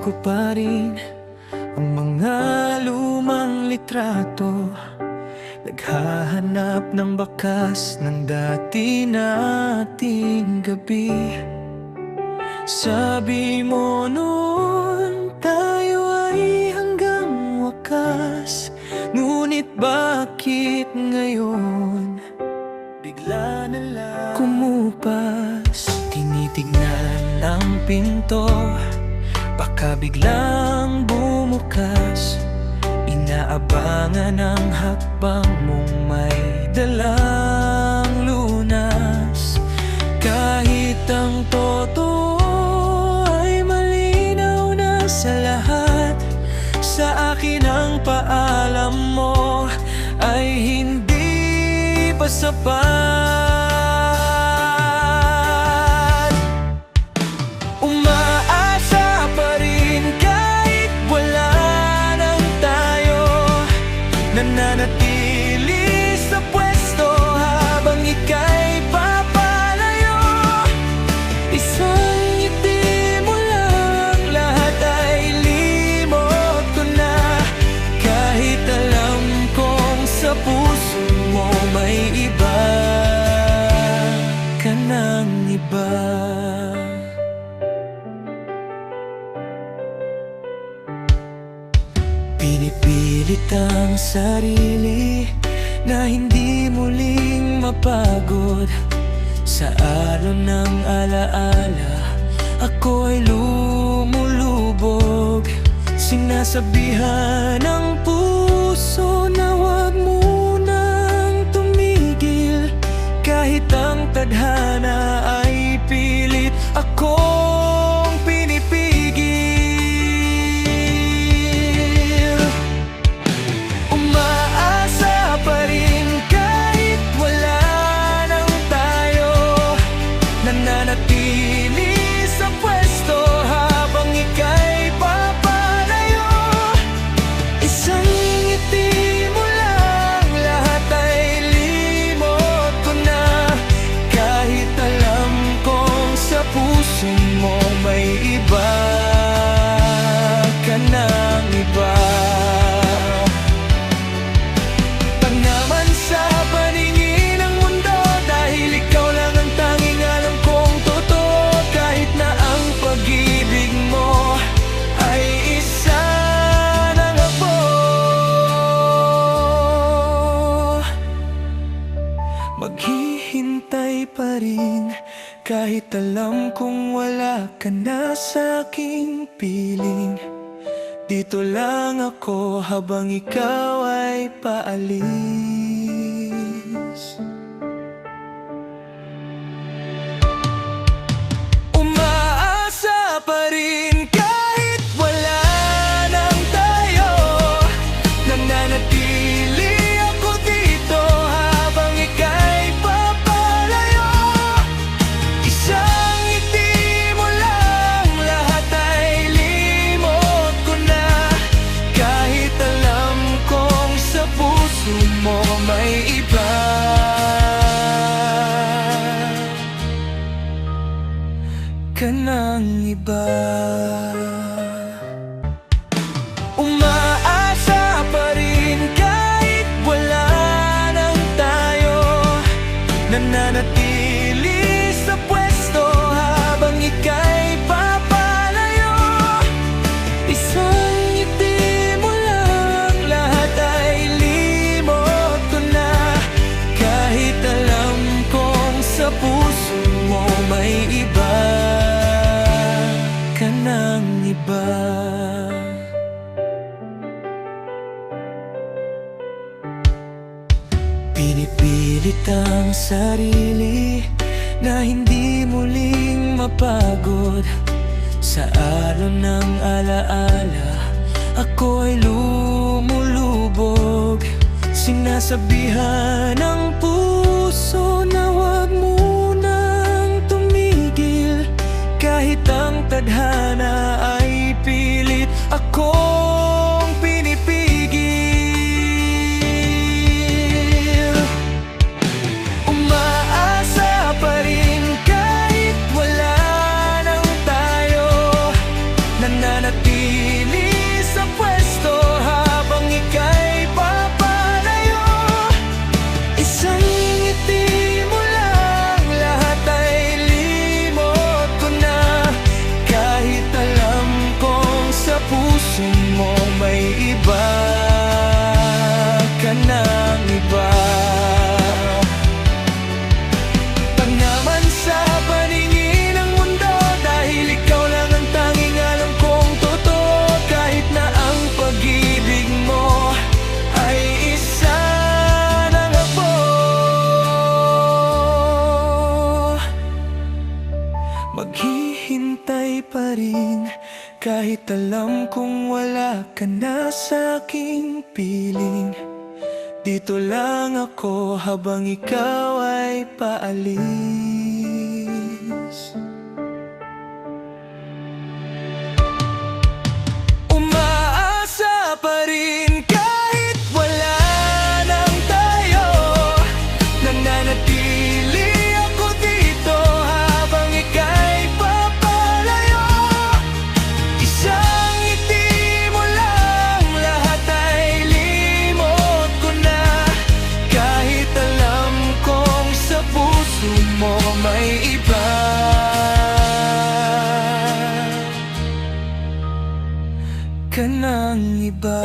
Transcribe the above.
ko pa rin ang mga lumang litrato, naghahanap ng bakas ng dati nating gabi. Sabi mo noon tayo ay hanggang wakas, ngunit bakit ngayon bigla na lang kumupas? Tinitignan ang pinto, baka biglang bumukas. Inaabangan ang hakbang mong may dalang lunas. Kahit ang totoo ay malinaw na sa lahat, sa akin ang paalam mo ay hindi pa sapat. Nananatili sa pwesto habang ika'y papalayo. Isang ngiti mo lang, lahat ay limot ko na. Kahit alam kong sa puso mo may iba ka ng iba. Pinipilit ang sarili na hindi muling mapagod. Sa alon ng alaala, ako'y lumulubog. Sinasabihan ng puso na huwag munang tumigil. Kahit ang tadhana ay pilit, akong pinipigil. Nananatili sa pwesto habang ika'y papalayo. Isang ngiti mo lang, lahat ay limot ko na. Kahit alam kong sa puso mo may iba ka ng iba. Pag naman sa paningin ng mundo, dahil ikaw lang ang tanging alam kong totoo. Kahit na ang pag-ibig mo ay isa ng apo, maghihintay pa rin. Kahit alam kong wala ka na sa aking piling, dito lang ako habang ikaw ay paalis. Umaasa pa rin kahit wala nang tayo. Nananatili ako dito habang ika'y papalayo. Isang ngiti mo lang, lahat ay limot ko na. Kahit alam kong sa puso mo may iba ka ng iba. Umaasa pa rin kahit wala nang tayo. Nananatili sa pwesto habang ika'y papalayo. Isang ngiti mo lang, lahat ay limot ko na. Kahit alam kong sa puso mo may iba ka ng iba. Pinipilit ang sarili na hindi muling mapagod. Sa alon ng alaala, ako'y lumulubog. Sinasabihan ng puso na huwag munang tumigil. Kahit ang tadhana ay pilit, akong pinipigil. Umaasa pa rin kahit wala nang tayo. Nananatili Kahit alam kong wala ka na sa aking piling, dito lang ako habang ikaw ay paalis. Umaasa pa rin kahit wala nang tayo, nananatili ako dito habang ika'y papalayo. Isang ngiti mo lang, lahat ay limot ko na. Kahit alam kong sa puso mo may iba, ka ng iba.